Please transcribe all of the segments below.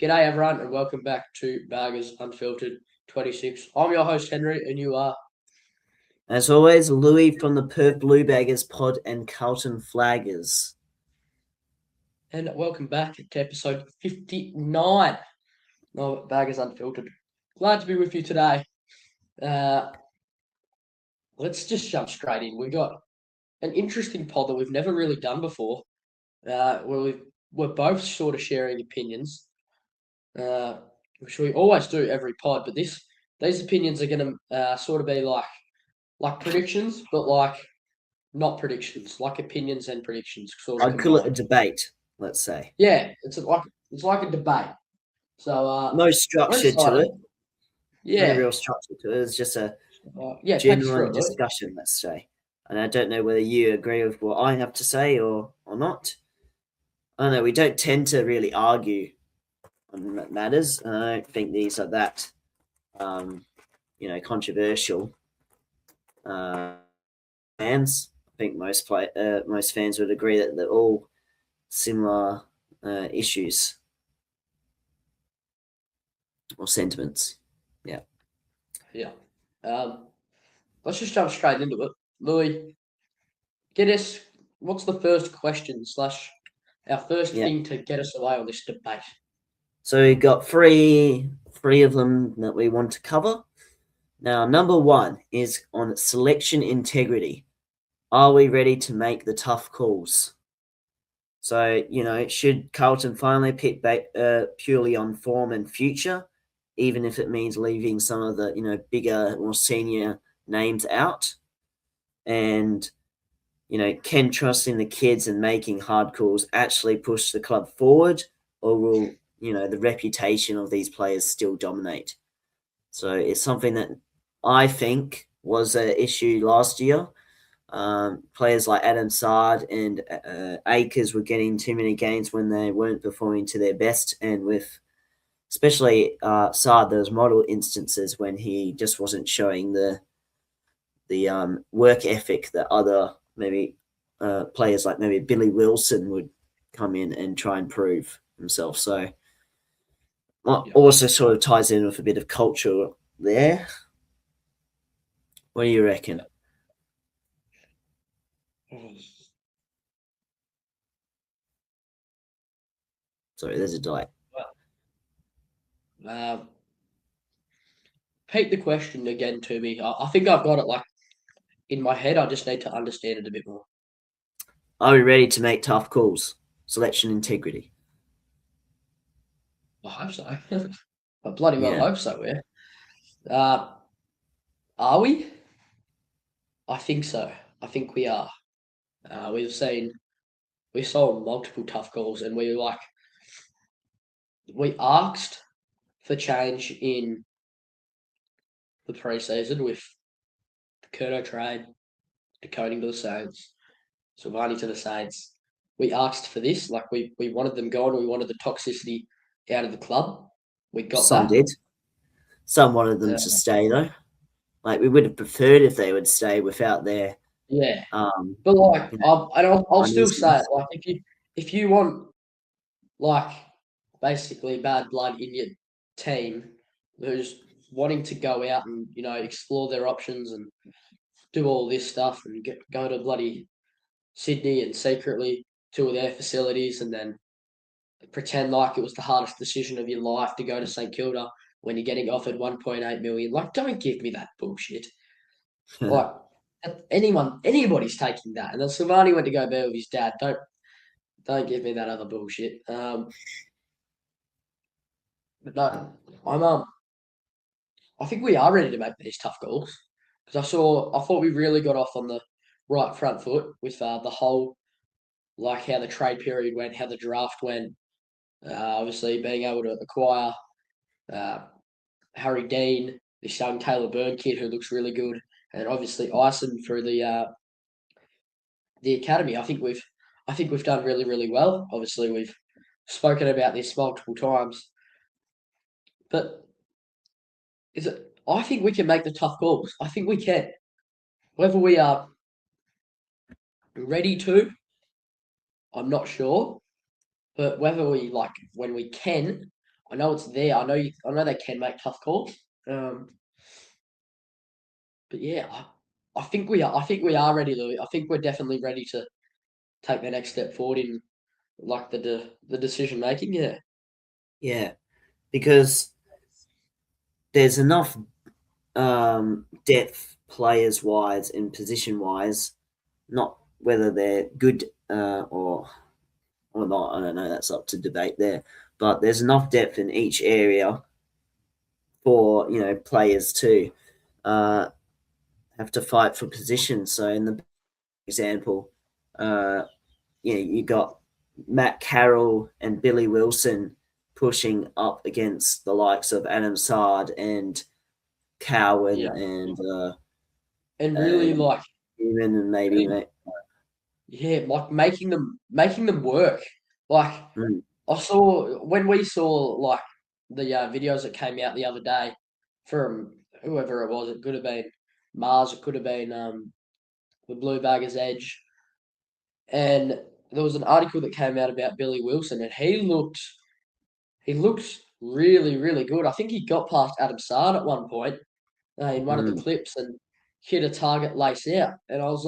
G'day everyone and welcome back to Burgers Unfiltered 26. I'm your host Henry and you are. As always, Louis from the Perth Blue Baggers pod and Carlton Flaggers. And welcome back to episode 59 of Burgers Unfiltered. Glad to be with you today. Let's just jump straight in. We've got an interesting pod that we've never really done before, where we're both sort of sharing opinions, which we always do every pod, but these opinions are going to sort of be like predictions, but like not predictions, like opinions and predictions sort of I'd call it a combined. debate, let's say. Yeah, it's like a debate. So No we're structure to excited. it. No Yeah, real structure to it. It's just a yeah. Take us through genuine it, Louis. discussion, let's say. And I don't know whether you agree with what I have to say or not. I don't know. We don't tend to really argue on matters. And I don't think these are that, controversial. Fans, I think most fans would agree that they're all similar issues or sentiments. Yeah. Yeah. Um, let's just jump straight into it, Louis. Get us. What's the first question slash our first Yeah. thing to get us away on this debate? So we got three of them that we want to cover. Now, number one is on selection integrity. Are we ready to make the tough calls? So, should Carlton finally pick back purely on form and future, even if it means leaving some of the, bigger or senior names out? And, can trusting the kids and making hard calls actually push the club forward, or will, the reputation of these players still dominate? So it's something that I think was an issue last year. Players like Adam Sard and Akers were getting too many games when they weren't performing to their best, and with especially Sard, there was model instances when he just wasn't showing the work ethic that other maybe players like maybe Billy Wilson would come in and try and prove himself. So Yeah. also sort of ties in with a bit of culture there. What do you reckon? Sorry, there's a delay. Um, repeat the question again to me. I think I've got it like in my head. I just need to understand it a bit more. Are we ready to make tough calls? Selection integrity. I hope so. I bloody well Yeah. hope so. Yeah. Uh, are we? I think so. I think we are. We saw multiple tough calls, and we asked for change in the preseason with the Curto trade, decoding to the Saints, Silvani to the Saints. We asked for this, like we wanted them gone. We wanted the toxicity out of the club. We got Some that. did. Some wanted them Uh, to stay though. Like we would have preferred if they would stay without their yeah, um but like, you know, I'll still say it. uneasiness. Like, if you want like basically bad blood in your team who's wanting to go out and explore their options and do all this stuff and go to bloody Sydney and secretly tour their facilities and then pretend like it was the hardest decision of your life to go to St Kilda when you're getting offered 1.8 million. Like, don't give me that bullshit. Like, anybody's taking that. And then Silvani went to go there with his dad. Don't give me that other bullshit. But no, I think we are ready to make these tough calls because I thought we really got off on the right front foot with the whole like how the trade period went, how the draft went. Obviously, being able to acquire uh, Harry Dean, this young Taylor Byrne kid who looks really good, and obviously Ison through the academy. I think we've done really really well. Obviously, we've spoken about this multiple times, but is it? I think we can make the tough calls. I think we can. Whether we are ready to, I'm not sure, but whether we like when we can, I know it's there. I know they can make tough calls. Um, but yeah, I think we are. I think we are ready, Louis. I think we're definitely ready to take the next step forward in like the decision making. Yeah, Yeah, because there's enough depth players wise and position wise, not whether they're good or not. I don't know. That's up to debate there. But there's enough depth in each area for players to uh, have to fight for position. So in the example, uh, you got Matt Carroll and Billy Wilson pushing up against the likes of Adam Sard and Cowan yeah, and really and like even and maybe really, yeah, like making them work. Like mm, I saw when we saw like the videos that came out the other day from whoever it was. It could have been Mars. It could have been the Blue Baggers Edge. And there was an article that came out about Billy Wilson, and he looked really really good. I think he got past Adam Sard at one point in one of the mm, clips and hit a target lace out. And I was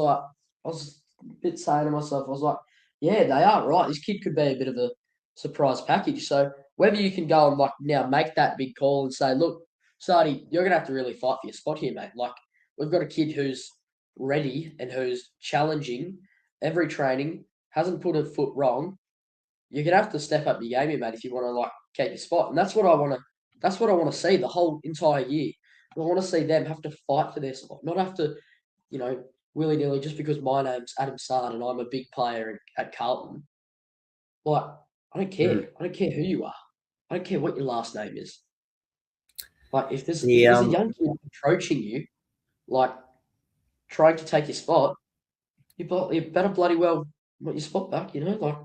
a bit saying to myself, I was like, yeah, they are right. This kid could be a bit of a surprise package. So whether you can go and like now make that big call and say, look, Sardi, you're gonna have to really fight for your spot here, mate. Like we've got a kid who's ready and who's challenging every training, hasn't put a foot wrong. You're gonna have to step up your game here, mate, if you want to like keep your spot. And that's what I want to. That's what I want to see the whole entire year. I want to see them have to fight for their spot, not have to, you know, willy nilly just because my name's Adam Sard and I'm a big player at Carlton. Like, I don't mm. care. I don't care who you are. I don't care what your last name is. Like, if The there's a young kid approaching you, like trying to take your spot, you better bloody well want your spot back. You know, like,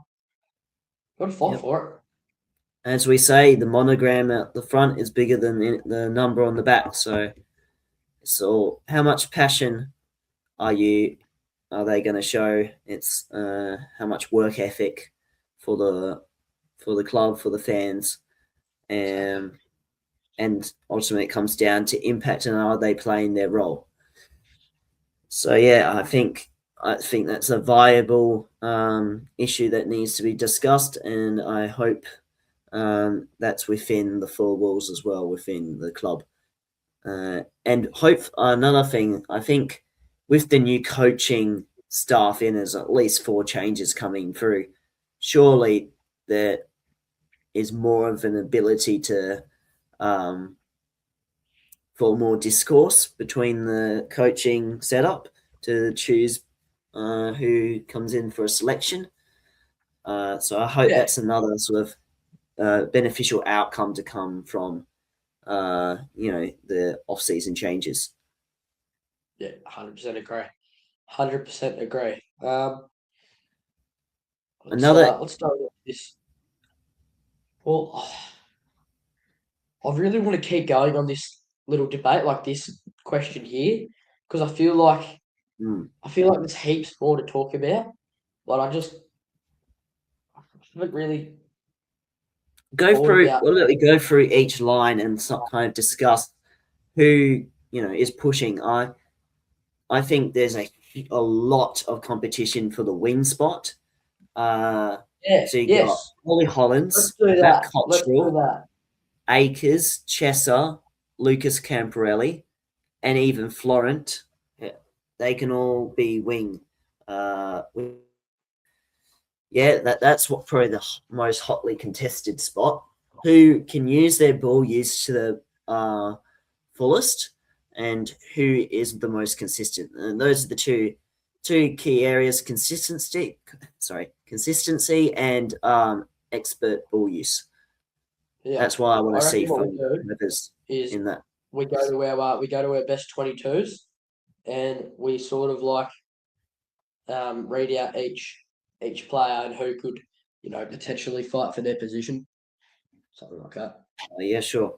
got to fight Yep. for As we say, the monogram at the front is bigger than the number on the back. So how much passion are you are they going to show? It's how much work ethic for the club, for the fans, it. Exactly. and ultimately it comes down to impact and are they playing their role. So yeah, I think that's a viable issue that needs to be discussed, and I hope that's within the four walls as well within the club. And hope another thing, I think with the new coaching staff in, there's at least four changes coming through. Surely there is more of an ability to um, for more discourse between the coaching setup to choose who comes in for a selection. So I hope Yeah, that's another sort of beneficial outcome to come from the off-season changes. yeah, 100% agree. 100% agree. Another, Let's start with this. Well, I really want to keep going on this little debate, like this question here, because mm, I feel like there's heaps more to talk about, but I haven't really go thought through. about. We'll let me go through each line and kind of discuss who is pushing. I think there's a lot of competition for the wing spot. Uh, Yeah, so you got yes, Ollie let's Hollins, do Matt that. Let's do Cottrell, that. Akers, Chesser, Lucas Camporelli, and even Florent. Yeah, they can all be wing. Uh, yeah, that's what probably the most hotly contested spot. Who can use their ball use to the fullest, and who is the most consistent? And those are the two key areas: consistency, and expert ball use. Yeah, That's what I want I to see reckon what we from do whoever's is in that. we go to our best 22s, and we sort of like read out each player and who could potentially fight for their position, something like that. Yeah, sure.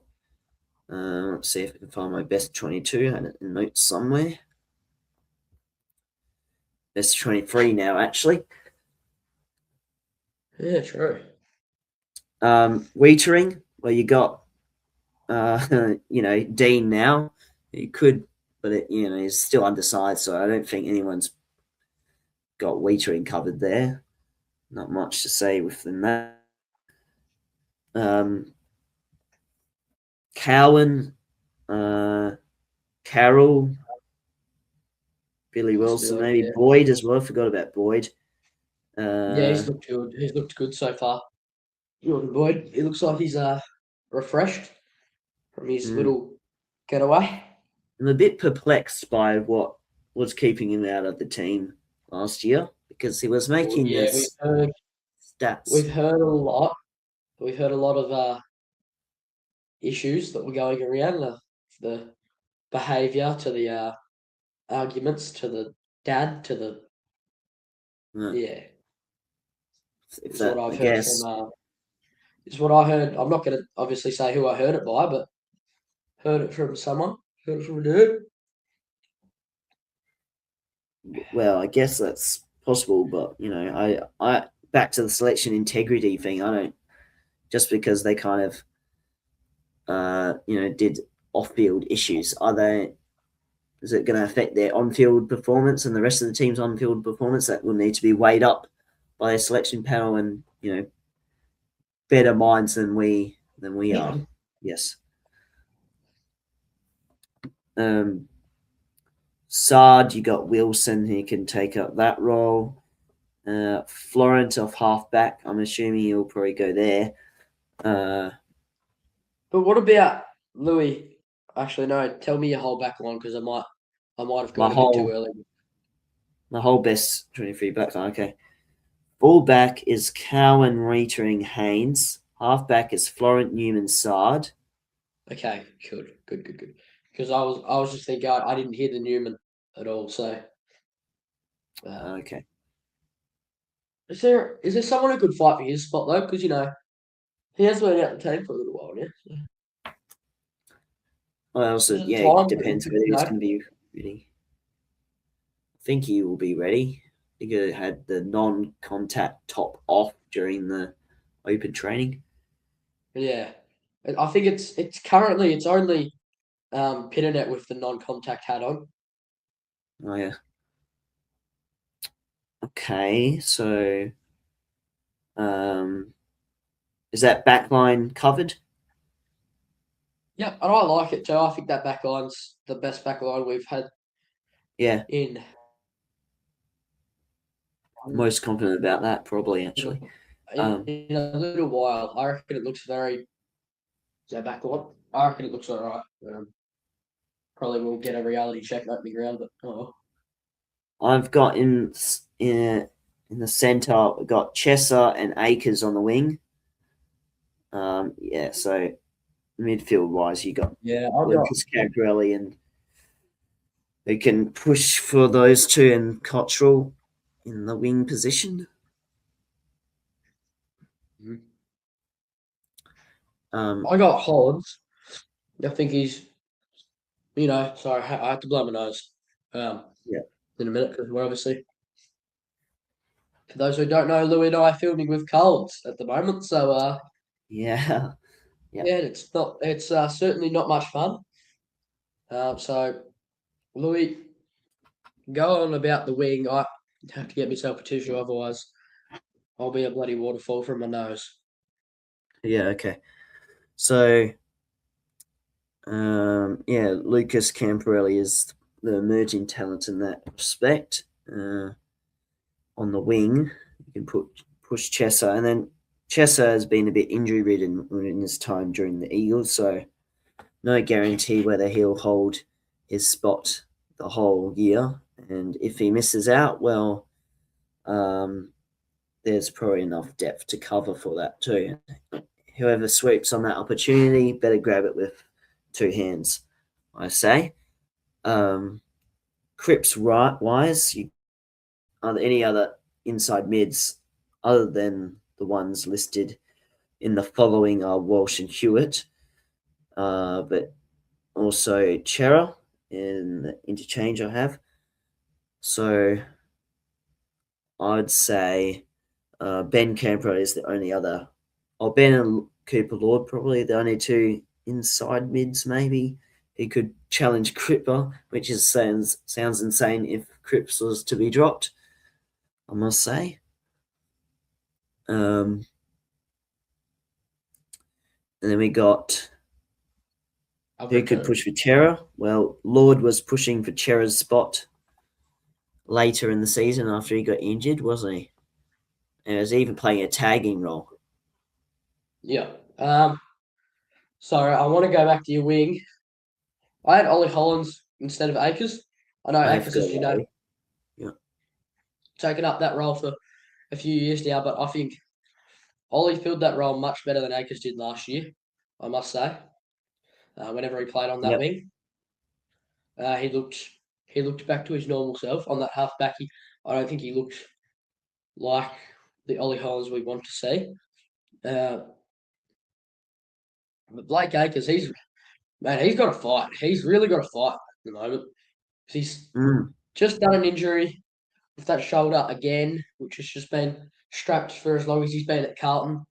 Let's see if I can find my best 22. I had it in notes somewhere. Best 23 now, actually. Yeah, true. Wietering, well, you got Dean now. He could, but he's still undersized, so I don't think anyone's got Wiedering covered there. Not much to say within that. Um, Cowan, uh, Carroll, Billy Wilson, Possibility, maybe yeah. Boyd as well. I forgot about Boyd. Yeah, Uh, he's looked good. He's looked good so far. Jordan Boyd. It looks like he's refreshed from his mm, little getaway. I'm a bit perplexed by what was keeping him out of the team last year because he was Well, making yeah, this we've stats. heard a lot. We've heard a lot of issues that were going around the behaviour to the arguments to the dad to the Uh, yeah if is what that, I I've heard from guess, is what I heard. I'm not going to obviously say who I heard it by, but heard it from someone. Heard it from a dude. well, I guess that's possible, but I back to the selection integrity thing. I don't just because they kind of did off-field issues. Are they? Is it going to affect their on-field performance and the rest of the team's on-field performance? That will need to be weighed up by a selection panel and better minds than we are. Yes. Um, Sard, you got Wilson who can take up that role. Florent off halfback. I'm assuming he'll probably go there. But what about Louis? Actually, no. Tell me your whole back line because I might have My gone a bit too whole early. my whole best 23 back line. Okay. Fullback is Cowan, Reitering, Haynes. Halfback is Florent Newman Sard. Okay, good. Because I was just thinking I didn't hear the Newman at all. So um, Okay. is there someone who could fight for his spot though? Because he has been out the team for a little while now. Well, also, Is it yeah, it time? depends whether he's going to be ready. I think he will be ready. I think he had the non-contact top off during the open training. Yeah, I think it's currently it's only Pinternet with the non-contact hat on. Oh yeah. Okay, so um, is that backline covered? Yeah, and I like it too. I think that back line's the best back line we've had Yeah, in most confident about that probably actually. in a little while. I reckon it looks very back line. I reckon it looks alright. Probably will get a reality check opening round, but oh I've got in the centre. We've got Chesser and Akers on the wing. Yeah, so midfield wise, you got yeah, I've got. Lucas Cabrelli and they can push for those two and Cottrell in the wing position. Um, I got Hollins. I think he's. Sorry, I have to blow my nose. Um, yeah, in a minute because we're obviously. For those who don't know, Louis and I are filming with colds at the moment, so yeah, yeah, yeah, it's not. It's certainly not much fun. So Louis, go on about the wing. I have to get myself a tissue, otherwise I'll be a bloody waterfall from my nose. yeah. Okay, so yeah, Lucas Camporelli is the emerging talent in that respect. On the wing, you can push Chesser, and then Chesser has been a bit injury ridden in his time during the Eagles, so no guarantee whether he'll hold his spot the whole year. And if he misses out, well, um, there's probably enough depth to cover for that too. Whoever sweeps on that opportunity better grab it with two hands, I say. Um, Cripps right wise, are there any other inside mids other than the ones listed in the following are Walsh and Hewitt, but also Chera in the interchange I have. So I'd say Ben Camper is the only other. Oh, Ben Cooper Lord, probably the only two inside mids, maybe. He could challenge Cripper, which sounds insane if Cripps was to be dropped, I must say. And then we got who could push for Chera? Well, Lord was pushing for Chera's spot later in the season after he got injured, wasn't he? And he was even playing a tagging role. Yeah. Sorry, I want to go back to your wing. I had Ollie Hollins instead of Akers. I know I Akers forgot has, yeah. taken up that role for a few years now, but I think Ollie filled that role much better than Akers did last year, I must say. Whenever he played on that Yep. wing, he looked back to his normal self on that halfback. I don't think he looked like the Ollie Hollins we want to see. But Blake Acres, he's got to fight. He's really got to fight at the moment. He's just done an injury with that shoulder again, which has just been strapped for as long as he's been at Carlton.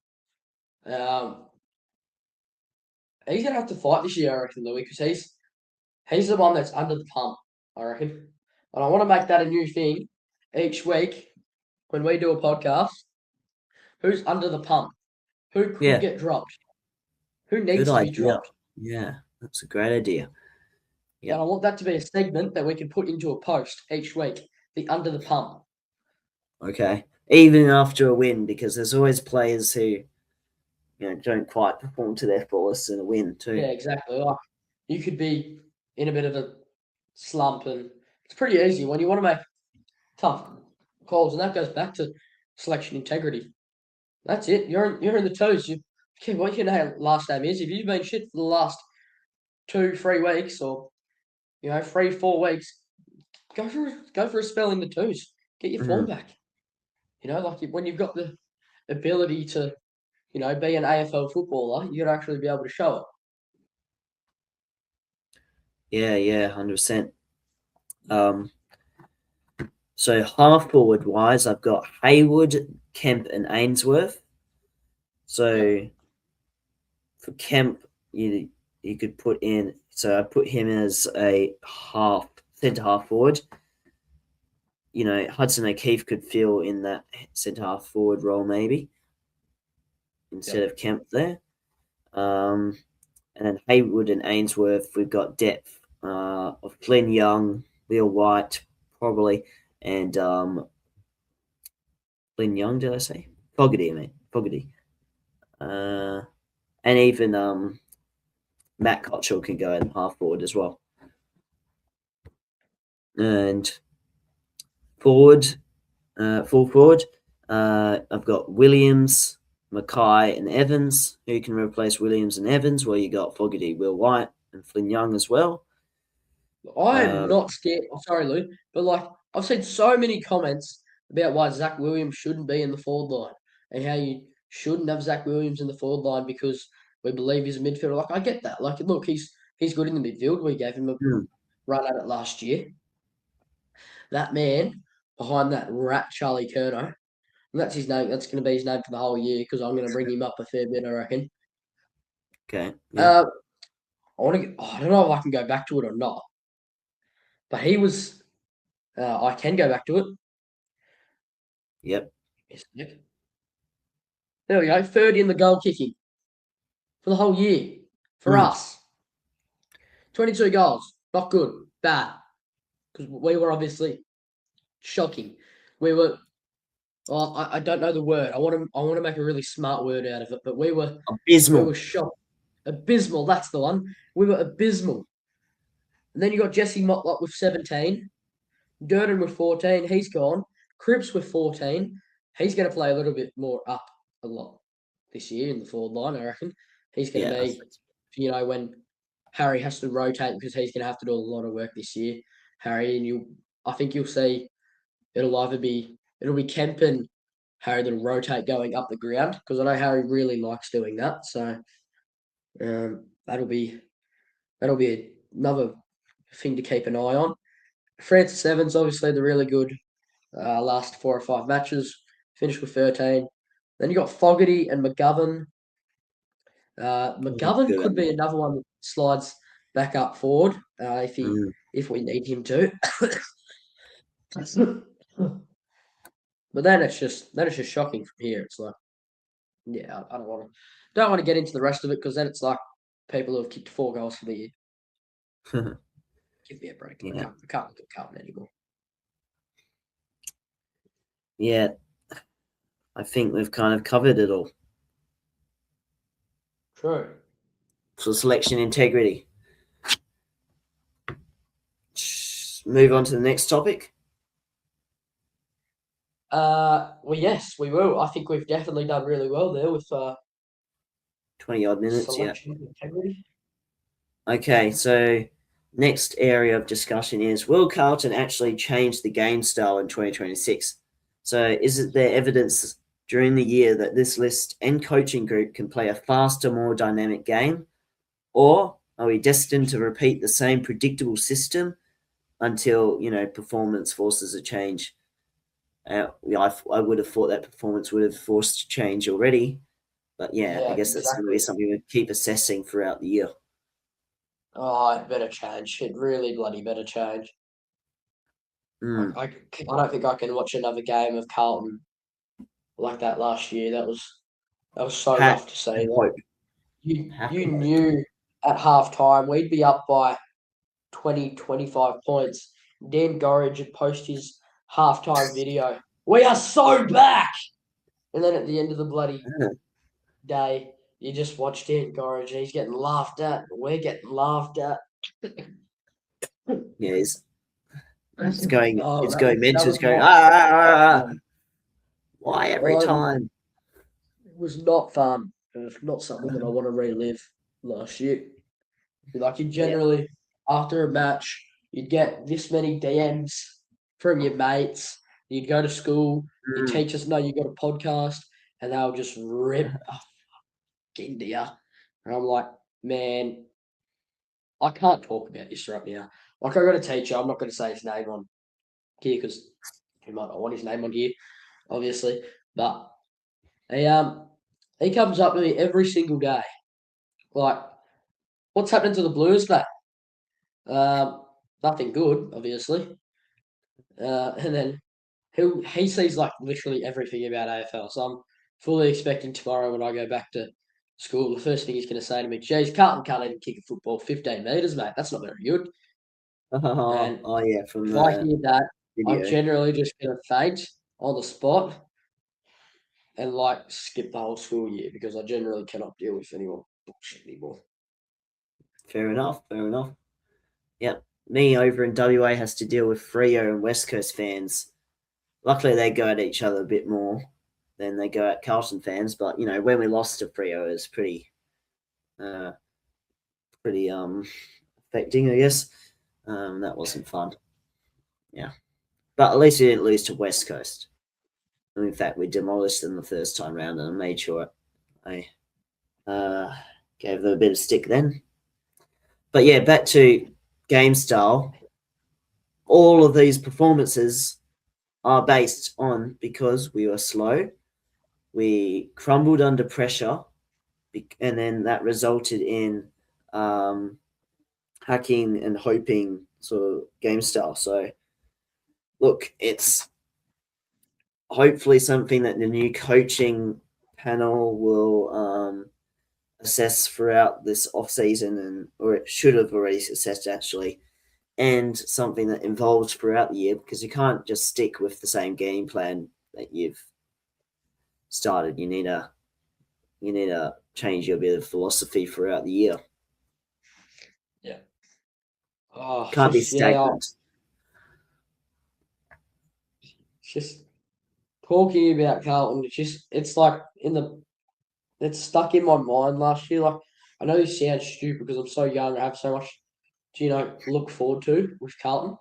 He's gonna have to fight this year, I reckon, Louis, because he's the one that's under the pump, I reckon. And I want to make that a new thing each week when we do a podcast. Who's under the pump? Who could get dropped? Who Good needs to be idea. dropped? Yeah, that's a great idea. Yeah, and I want that to be a segment that we can put into a post each week. The under the pump. Okay. Even after a win, because there's always players who don't quite perform to their fullest in a win too. Yeah, exactly. Like you could be in a bit of a slump, and it's pretty easy when you want to make tough calls, and that goes back to selection integrity. That's it. You're in the twos. What your last name is. If you've been shit for the last 2-3 weeks, or 3-4 weeks, go for a spell in the twos. Get your form back. Like when you've got the ability to, be an AFL footballer, you got to actually be able to show it. Yeah, 100%. So half forward wise, I've got Haywood, Kemp, and Ainsworth. So for Kemp, you could put in. So I put him as a centre half forward. Hudson O'Keefe could fill in that centre half forward role maybe instead of Kemp there. And then Haywood and Ainsworth, we've got depth of Flynn Young, Will White, probably, and Flynn Young, did I say? Fogarty, I mean. Fogarty. And even Matt Cottrell can go in half forward as well. And full forward, I've got Williams, Mackay, and Evans. Who can replace Williams and Evans? Well, you got Fogarty, Will White, and Flynn Young as well. I am not scared. I'm sorry, Lou, but I've seen so many comments about why Zach Williams shouldn't be in the forward line and how you shouldn't have Zach Williams in the forward line because we believe he's a midfielder. I get that. Look, he's good in the midfield. We gave him a run at it last year. That man behind that rat Charlie Curnow, and that's his name. That's going to be his name for the whole year because I'm going to bring him up a fair bit, I reckon. Okay. Yeah. I don't know if I can go back to it or not, but he was. I can go back to it. Yep. There we go. Third in the goal kicking for the whole year for us. 22 goals. Not good. Bad. Because we were obviously shocking. We were. Well, I don't know the word. I want to make a really smart word out of it. But we were abysmal. We were shocked. Abysmal. That's the one. We were abysmal. And then you got Jesse Motlop with 17. Durden with 14. He's gone. Cripps with 14. He's going to play a little bit more up a lot this year in the forward line, I reckon. He's going to be, when Harry has to rotate because he's going to have to do a lot of work this year, Harry. And I think you'll see it'll be Kemp and Harry that'll rotate going up the ground because I know Harry really likes doing that. So that'll be another thing to keep an eye on. Francis Evans, obviously, the really good last 4 or 5 matches, finished with 13. Then you got Fogarty and McGovern. McGovern Good could on be another one that slides back up forward you. if we need him to. But then it's just shocking from here. It's like, yeah, I don't want to get into the rest of it because then it's like people who have kicked 4 goals for the year. Mm. Give me a break. I Yeah. can't look at Carlton anymore. Yeah. I think we've kind of covered it all. True. So selection integrity. Move on to the next topic. Well, yes, we will. I think we've definitely done really well there with 20 odd minutes. Yeah. selection integrity. Okay. So next area of discussion is, will Carlton actually change the game style in 2026? So is it there evidence during the year that this list and coaching group can play a faster, more dynamic game? Or are we destined to repeat the same predictable system until, performance forces a change? Yeah, I would have thought that performance would have forced change already. But yeah, I Yeah, guess that's going to be exactly. something we keep assessing throughout the year. Oh, it better change. It really bloody better change. Mm. I don't think I can watch another game of Carlton like that last year. That was so Pack rough to see. and Like, hope. Pack you and hope. knew at half time we'd be up by 20, 25 points. Dan Gorridge had posted his halftime video. We are so back! And then at the end of the bloody Yeah, day, you just watch Dan Gorridge and he's getting laughed at. And we're getting laughed at. yeah, it's going, Oh, it's that going was that mental. It's was going, not fun. why every Oh, time? it was not fun. It was not something that I want to relive last year. Like you Yeah. generally after a match, you'd get this many DMs from your mates. You'd go to school, your Mm. teachers know you got a podcast, and they'll just rip into you. And I'm like, man, I can't talk about this right now. Like I got a teacher, I'm not going to say his name on here because he might not want his name on here, obviously. But he comes up to me every single day, like, what's happening to the Blues, mate? Um, Nothing good, obviously. And then he sees like literally everything about AFL. So I'm fully expecting tomorrow when I go back to school, the first thing he's going to say to me, "Geez, Carlton can't even kick a football 15 metres, mate. That's not very good." Oh, And oh yeah, from if I the hear that, I'm video. generally just going to faint on the spot and like skip the whole school year because I generally cannot deal with any more bullshit anymore. Fair enough. Fair enough. Yep. Me over in WA has to deal with Freo and West Coast fans. Luckily, they go at each other a bit more than they go at Carlton fans. But when we lost to Freo, it was uh, pretty affecting, I guess. That wasn't fun. Yeah, but at least we didn't lose to West Coast. And in fact, we demolished them the first time round, and I made sure I uh, gave them a bit of stick then. But yeah, back to game style. All of these performances are based on because we were slow, we crumbled under pressure, and then that resulted in um, hacking and hoping sort of game style. So, look, it's hopefully something that the new coaching panel will assess throughout this off season, or it should have already assessed actually, and something that evolves throughout the year because you can't just stick with the same game plan that you've started. You need to change your bit of philosophy throughout the year. Yeah. Oh, Can't be yeah. stagnant. Just talking about Carlton. It's like it's stuck in my mind last year. Like I know this sounds stupid because I'm so young. I have so much to look forward to with Carlton.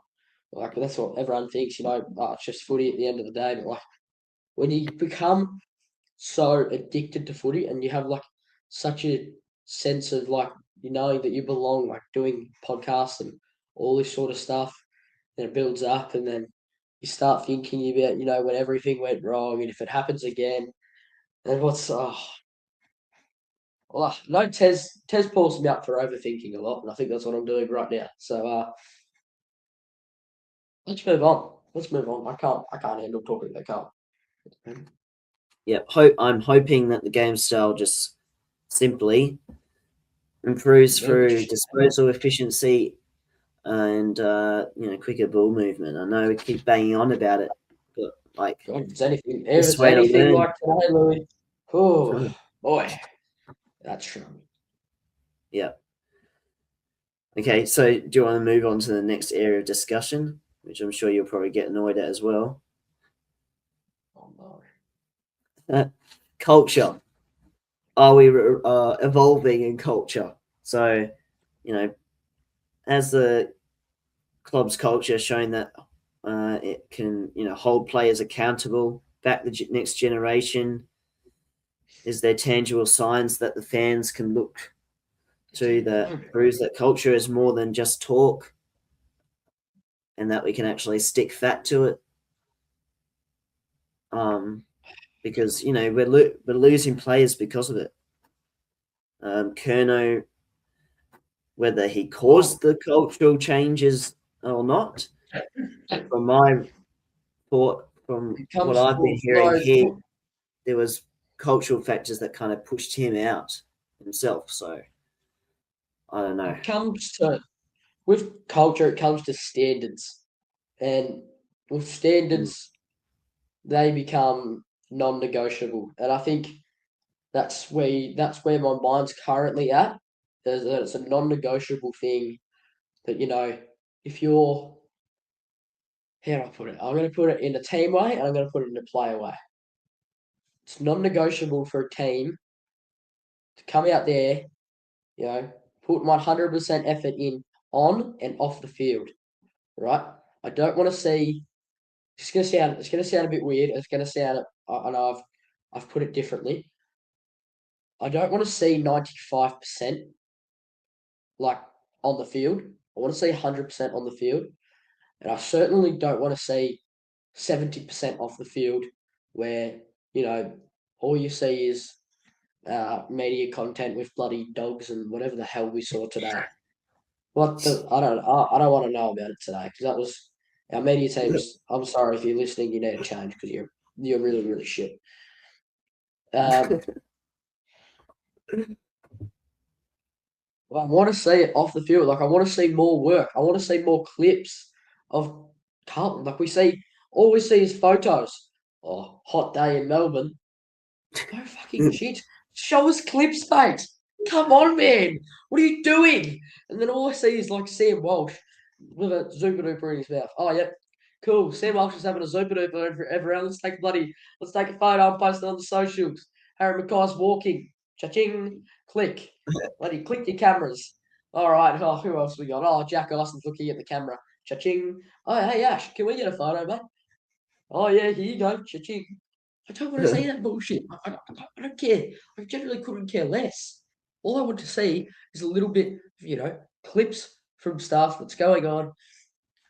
Like that's what everyone thinks. It's just footy at the end of the day. But like when you become so addicted to footy and you have like such a sense of like knowing that you belong, like doing podcasts and all this sort of stuff, then it builds up and then you start thinking about when everything went wrong and if it happens again and Well, no, Tez pulls me up for overthinking a lot, and I think that's what I'm doing right now. So let's move on. Let's move on. I can't handle talking about Carlton. Yeah, I'm hoping that the game style just simply improves through disposal efficiency and quicker ball movement. I know we keep banging on about it, but like God, if best it's way to anything learn. like today, Louis, oh boy, that's strong. Yeah. Okay, so do you want to move on to the next area of discussion, which I'm sure you'll probably get annoyed at as well? Oh no. Culture. Are we evolving in culture? So, as the club's culture showing that it can, hold players accountable, back the next generation. Is there tangible signs that the fans can look to that proves that culture is more than just talk, and that we can actually stick fat to it? Because we're losing players because of it. Kerno, whether he caused the cultural changes or not, from my thought, from It what comes I've been hearing no. here, there was cultural factors that kind of pushed him out himself. So I don't know. It comes to with culture. It comes to standards, and with Mm. standards, they become non-negotiable. And I think that's where my mind's currently at. It's a non-negotiable thing that if you're how do I put it? I'm going to put it in a team way, and I'm going to put it in a player way. It's non-negotiable for a team to come out there, put 100% effort in on and off the field, right? I don't want to see. It's gonna sound a bit weird. It's gonna sound. I know I've put it differently. I don't want to see 95% like on the field. I want to see 100% on the field, and I certainly don't want to see 70% off the field, where all you see is media content with bloody dogs and whatever the hell we saw today. I don't want to know about it today because that was our media teams. I'm sorry if you're listening, you need to change because you're really really shit. Um, I want to see it off the field. Like I want to see more work. I want to see more clips of Carlton. Like all we see is photos. Oh, hot day in Melbourne. No fucking shit. Show us clips, mate. Come on, man. What are you doing? And then all I see is like Sam Walsh with a Zupa Duper in his mouth. Oh, yep. Cool. Sam Walsh is having a Zupa Duper everyone. Let's take a photo and post it on the socials. Harry Mackay's walking. Cha-ching. Click. Bloody click your cameras. All right. Oh, who else we got? Oh, Jack Arson's looking at the camera. Cha-ching. Oh, hey, Ash, can we get a photo, mate? Oh, yeah, here you go. Cha-ching. I don't want to see that bullshit. I don't care. I generally couldn't care less. All I want to see is a little bit, clips from stuff that's going on,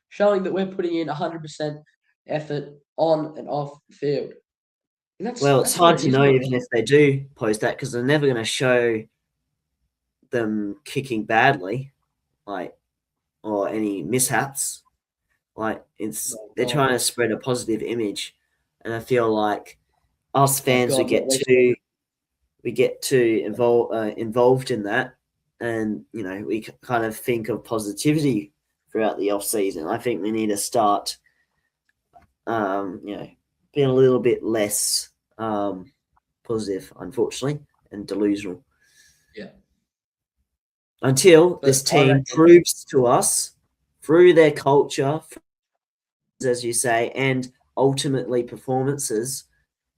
showing that we're putting in 100% effort on and off the field. And that's Well, it's that's what hard it to is, know bro. even if they do post that because they're never going to show them kicking badly, like, or any mishaps. Like Oh they're God, trying to spread a positive image, and I feel like us oh fans God, what they we get too involved in that, and we kind of think of positivity throughout the off season. I think we need to start, being a little bit less positive, unfortunately, and delusional. yeah. Until this But I team reckon, proves to us through their culture, as you say, and ultimately performances,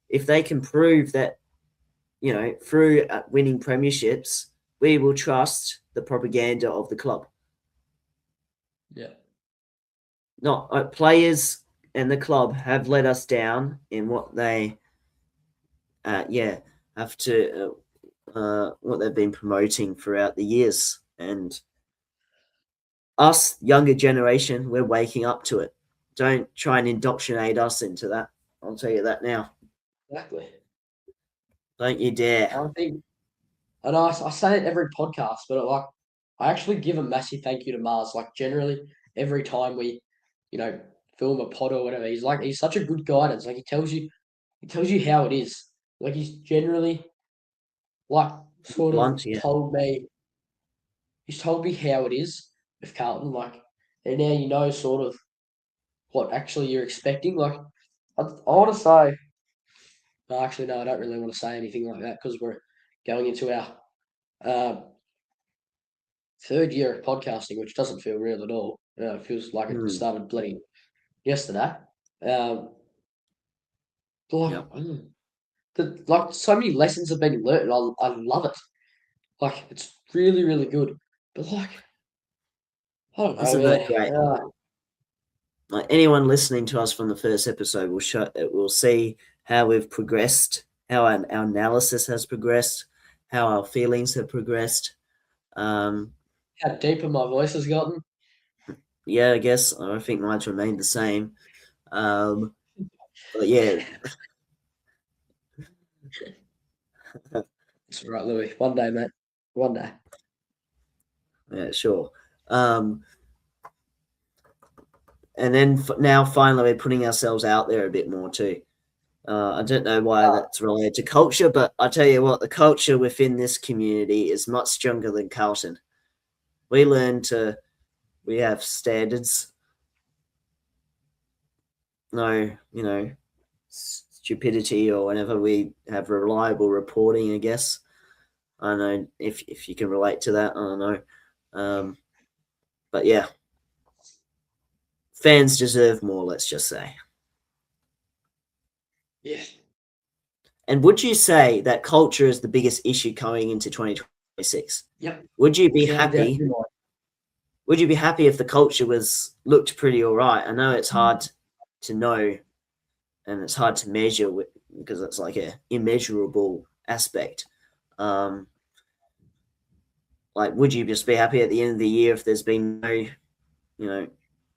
if they can prove that, through winning premierships, we will trust the propaganda of the club. yeah, Not players and the club have let us down in what they, have to, what they've been promoting throughout the years. And us, younger generation, we're waking up to it. Don't try and indoctrinate us into that. I'll tell you that now. exactly. Don't you dare. I think and I say it every podcast, but like I actually give a massive thank you to Mars. Like generally, every time we, you know, film a pod or whatever, he's such a good guidance. Like he tells you how it is. Like he's generally like sort of Blunt, yeah. he's told me how it is with Carlton. Like, and now you know sort of what actually you're expecting. Like, I want to say, no, actually, no, I don't really want to say anything like that because we're going into our uh, third year of podcasting, which doesn't feel real at all. It feels like it Mm, started bloody yesterday. Um, but like, yep. like so many lessons have been learned. And I love it. Like, it's really, really good. But like, I don't know, Isn't that man. great? Like anyone listening to us from the first episode will see how we've progressed, how our analysis has progressed, how our feelings have progressed. Um, How deeper my voice has gotten. yeah, I guess I think mine's remained the same. Um, but yeah, It's all right, Louis. One day, mate. One day. yeah, sure. Um, and then now finally we're putting ourselves out there a bit more too. I don't know why Uh, that's related to culture, but I tell you what, the culture within this community is much stronger than Carlton. We learn to, we have standards, no, stupidity or whenever we have reliable reporting, I guess. I don't know if you can relate to that. I don't know. But yeah, fans deserve more, let's just say. yeah. And would you say that culture is the biggest issue going into 2026? Yep. Would you be Without a doubt happy? in my mind. Would you be happy if the culture was looked pretty all right? I know it's hard to know and it's hard to measure because it's like a immeasurable aspect. Um, like, would you just be happy at the end of the year if there's been no,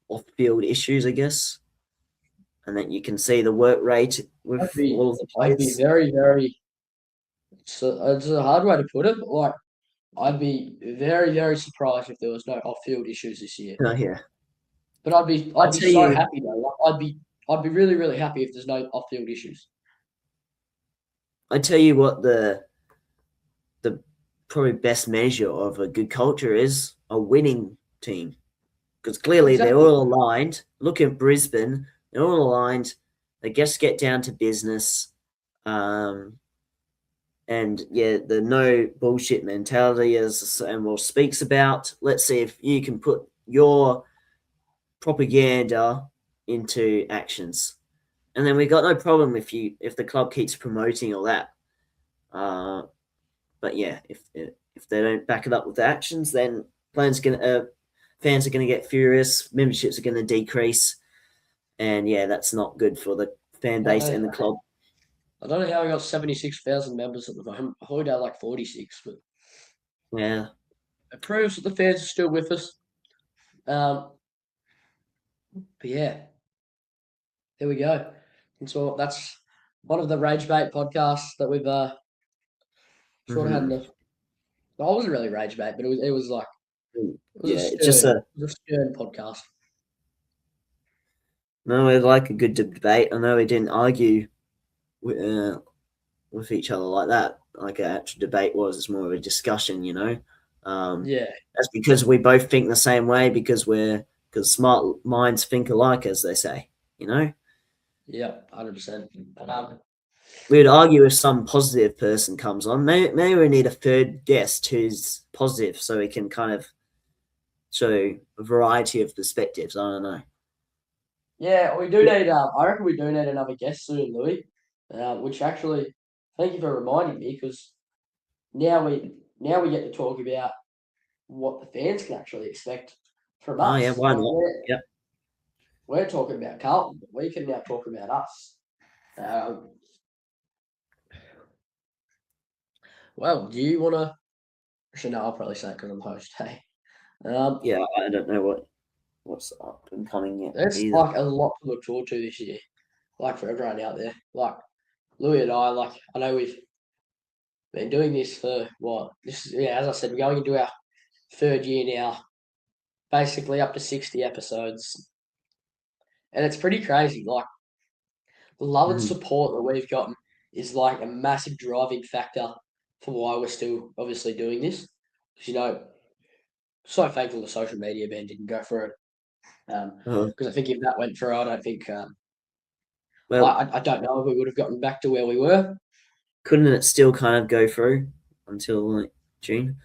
off-field issues? I guess, and that you can see the work rate with all of the I'd be players. very, very. It's a hard way to put it, but like, I'd be very, very surprised if there was no off-field issues this year. Oh yeah, But I I'd be tell so you, happy though. Like, I'd be really, really happy if there's no off-field issues. I tell you what the probably best measure of a good culture is a winning team because clearly they're Exactly. all aligned. Look at Brisbane; they're all aligned. They just get down to business. Um, and yeah, the no bullshit mentality as and Will speaks about. Let's see if you can put your propaganda into actions, and then we got no problem if the club keeps promoting all that. Uh, but yeah, if they don't back it up with actions, then fans are gonna get furious, memberships are gonna decrease, and yeah, that's not good for the fan I don't base know. and the club. I don't know how we got 76,000 members at the moment. I thought we had like 46, but Yeah, it proves that the fans are still with us. Um, but yeah, there we go. And so that's one of the Rage Bait podcasts that we've sort of had hmm enough. Well, I wasn't really Rage Bait, but it was like it was a yeah, it's just stern, a it was a stern podcast. no. We like a good debate. I know we didn't argue with, with each other like that. Like an actual debate was, it's more of a discussion. Um, Yeah, that's because we both think the same way because smart minds think alike, as they say. You know, yeah, 100%. we'd argue if some positive person comes on. Maybe we need a third guest who's positive, so we can kind of show a variety of perspectives. I don't know. Yeah, we do need. I reckon we do need another guest soon, Louis. Which actually, thank you for reminding me because now we get to talk about what the fans can actually expect from Oh yeah, us. why Like not? Yep. we're talking about Carlton, but we can now talk about us. Um, well, do you want to? Actually, no, I'll probably say it because I'm host. Hey, um, Yeah, I don't know what's up and coming yet there's either. like a lot to look forward to this year. Like for everyone out there, like Louis and I, like I know been doing this for what? This is, yeah, as I said, we're going into our third year now, basically up to 60 episodes. And it's pretty crazy. Like, the love and Mhm. support that we've gotten is like a massive driving factor for why we're still obviously doing this. Because, so thankful the social media ban didn't go through it. Uh, Because I think if that went through, I don't think, well, I don't know if we would have gotten back to where we were. couldn't it still kind of go through until like June?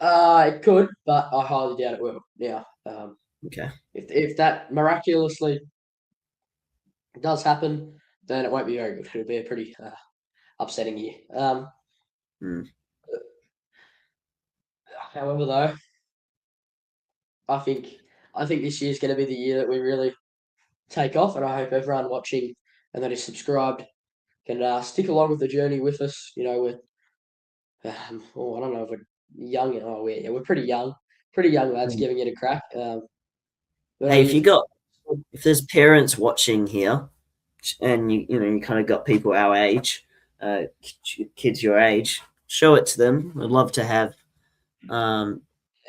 It could, but I highly doubt it will now. Okay. If that miraculously does happen, then it won't be very good. It'll be a pretty upsetting year. Mm. However, though, I think I think this year is going to be the year that we really take off, and I hope everyone watching and that is subscribed can stick along with the journey with us. With I don't know if we're young. Oh, we're pretty young lads Mm. giving it a crack. But Hey, if if there's parents watching here, and you kind of got people our age, kids your age, show it to them. I'd love to have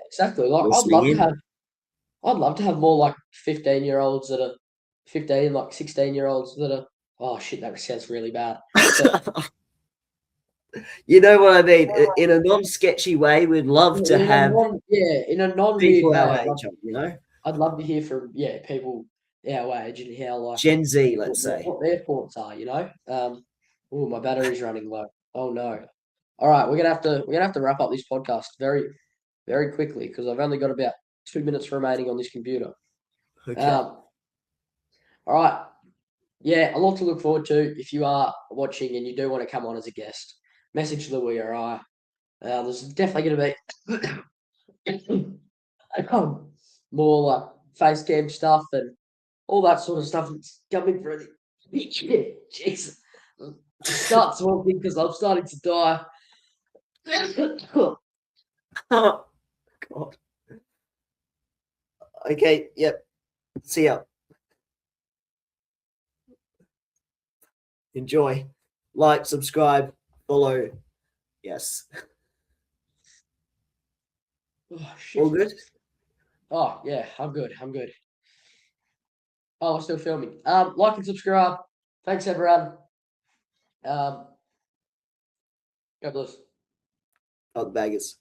exactly, like listening in. I'd love to have more like 15-year-olds that are 15, like 16-year-olds that are. Oh shit, that sounds really bad. But You know what I mean? In a non-sketchy way, we'd love to have in a non-weird people way, our age on, I'd love to hear from people our age and how like Gen Z, let's say. what their thoughts are. Oh, my battery's running low. Oh no. All right, we're gonna have to wrap up this podcast very, very quickly because I've only got about 2 minutes remaining on this computer. Okay. Um, all right. Yeah, a lot to look forward to. If you are watching and you do want to come on as a guest, message Louis or I. There's definitely going to be more like face cam stuff and all that sort of stuff that's coming through. Jesus. Start smoking because I'm starting to die. Oh, God. Okay. Yep. See ya. Enjoy. Like, subscribe, follow. Yes. Oh, All shit. good? Oh, yeah, I'm good. I'm good. Oh, we're still filming. Like and subscribe. Thanks, everyone. Um, God bless. Oh, the baggers.